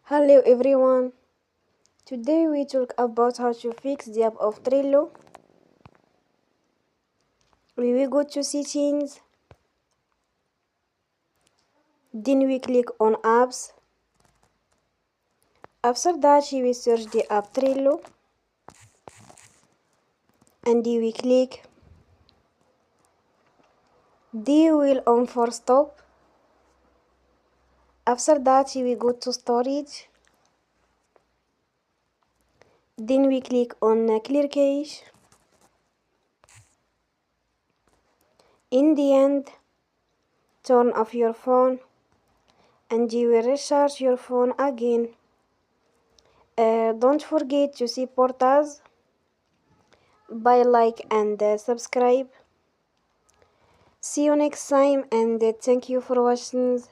Hello everyone. Today we talk about how to fix the app of Trello. We will go to settings. Then we click on apps. After that we will search the app Trello. And we click the wheel on for stop. After that we will go to storage. Then we click on clear cache. In the end, turn off your phone and you will recharge your phone again. Don't forget to support us by like and subscribe. See you next time and thank you for watching.